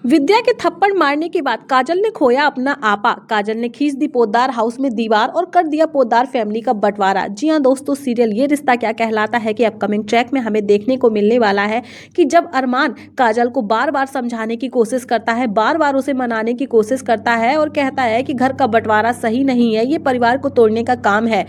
विद्या के थप्पड़ मारने के बाद काजल ने खोया अपना आपा। काजल ने खींच दी पोद्दार हाउस में दीवार और कर दिया पोद्दार फैमिली का बंटवारा। जी हां दोस्तों, सीरियल ये रिश्ता क्या कहलाता है कि अपकमिंग ट्रैक में हमें देखने को मिलने वाला है कि जब अरमान काजल को बार बार समझाने की कोशिश करता है, बार बार उसे मनाने की कोशिश करता है और कहता है कि घर का बंटवारा सही नहीं है, ये परिवार को तोड़ने का काम है।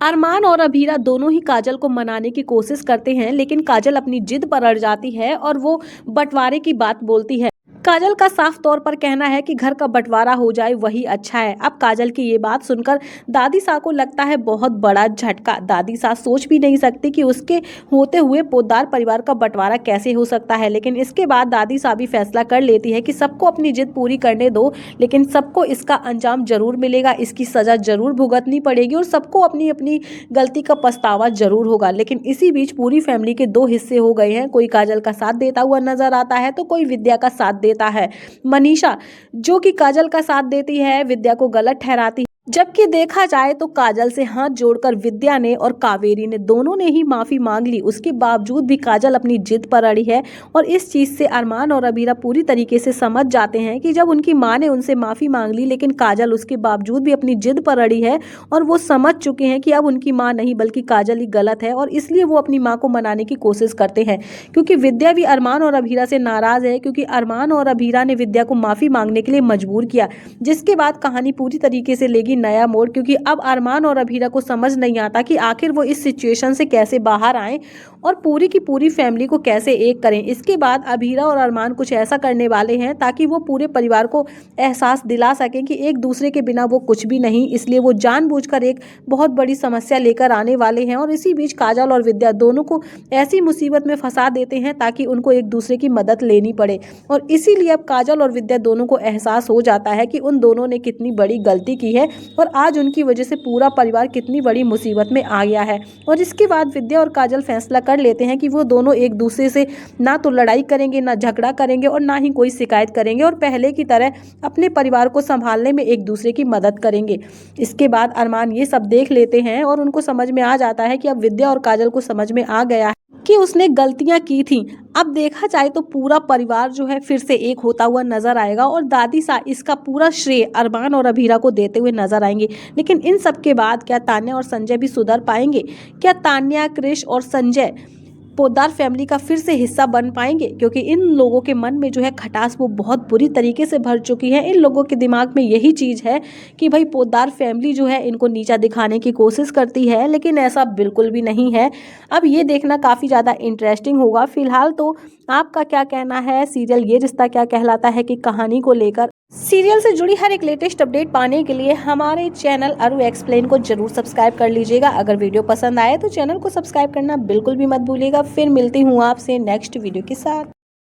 अरमान और अभीरा दोनों ही काजल को मनाने की कोशिश करते हैं, लेकिन काजल अपनी जिद पर अड़ जाती है और वो बंटवारे की बात बोलती है। काजल का साफ तौर पर कहना है कि घर का बंटवारा हो जाए वही अच्छा है। अब काजल की ये बात सुनकर दादी सा को लगता है बहुत बड़ा झटका। दादी सा सोच भी नहीं सकती कि उसके होते हुए पोद्दार परिवार का बंटवारा कैसे हो सकता है, लेकिन इसके बाद दादी सा भी फैसला कर लेती है कि सबको अपनी जिद पूरी करने दो, लेकिन सबको इसका अंजाम जरूर मिलेगा, इसकी सजा जरूर भुगतनी पड़ेगी और सबको अपनी अपनी गलती का पछतावा जरूर होगा। लेकिन इसी बीच पूरी फैमिली के दो हिस्से हो गए हैं। कोई काजल का साथ देता हुआ नजर आता है तो कोई विद्या का साथ देता है। मनीषा जो कि काजल का साथ देती है, विद्या को गलत ठहराती है। जबकि देखा जाए तो काजल से हाथ जोड़कर विद्या ने और कावेरी ने दोनों ने ही माफी मांग ली। उसके बावजूद भी काजल अपनी जिद पर अड़ी है और इस चीज से अरमान और अबीरा पूरी तरीके से समझ जाते हैं कि जब उनकी मां ने उनसे माफी मांग ली, लेकिन काजल उसके बावजूद भी अपनी जिद पर अड़ी है और वो समझ चुके हैं कि अब उनकी मां नहीं बल्कि काजल ही गलत है और इसलिए वो अपनी मां को मनाने की कोशिश करते हैं। क्योंकि विद्या भी अरमान और अबीरा से नाराज है, क्योंकि अरमान और अबीरा ने विद्या को माफी मांगने के लिए मजबूर किया, जिसके बाद कहानी पूरी तरीके से लेगी नया मोड़। क्योंकि अब अरमान और अभीरा को समझ नहीं आता कि आखिर वो इस सिचुएशन से कैसे बाहर आए और पूरी की पूरी फैमिली को कैसे एक करें। इसके बाद अभीरा और अरमान कुछ ऐसा करने वाले हैं ताकि वो पूरे परिवार को एहसास दिला सकें कि एक दूसरे के बिना वो कुछ भी नहीं। इसलिए वो जानबूझकर एक बहुत बड़ी समस्या लेकर आने वाले हैं और इसी बीच काजल और विद्या दोनों को ऐसी मुसीबत में फंसा देते हैं ताकि उनको एक दूसरे की मदद लेनी पड़े। और इसीलिए अब काजल और विद्या दोनों को एहसास हो जाता है कि उन दोनों ने कितनी बड़ी गलती की है और आज उनकी वजह से पूरा परिवार कितनी बड़ी मुसीबत में आ गया है। और इसके बाद विद्या और काजल फैसला कर लेते हैं कि वो दोनों एक दूसरे से ना तो लड़ाई करेंगे, ना झगड़ा करेंगे और ना ही कोई शिकायत करेंगे और पहले की तरह अपने परिवार को संभालने में एक दूसरे की मदद करेंगे। इसके बाद अरमान ये सब देख लेते हैं और उनको समझ में आ जाता है कि अब विद्या और काजल को समझ में आ गया है कि उसने गलतियां की थी। अब देखा जाए तो पूरा परिवार जो है फिर से एक होता हुआ नजर आएगा और दादी सा इसका पूरा श्रेय अरमान और अभीरा को देते हुए नजर आएंगे। लेकिन इन सब के बाद क्या तान्या और संजय भी सुधर पाएंगे? क्या तान्या, क्रिश और संजय पोद्दार फैमिली का फिर से हिस्सा बन पाएंगे? क्योंकि इन लोगों के मन में जो है खटास वो बहुत बुरी तरीके से भर चुकी है। इन लोगों के दिमाग में यही चीज़ है कि भाई पोद्दार फैमिली जो है इनको नीचा दिखाने की कोशिश करती है, लेकिन ऐसा बिल्कुल भी नहीं है। अब ये देखना काफ़ी ज़्यादा इंटरेस्टिंग होगा। फिलहाल तो आपका क्या कहना है सीरियल ये रिश्ता क्या कहलाता है की कहानी को लेकर? सीरियल से जुड़ी हर एक लेटेस्ट अपडेट पाने के लिए हमारे चैनल अरु एक्सप्लेन को जरूर सब्सक्राइब कर लीजिएगा। अगर वीडियो पसंद आए तो चैनल को सब्सक्राइब करना बिल्कुल भी मत भूलिएगा। फिर मिलती हूँ आपसे नेक्स्ट वीडियो के साथ।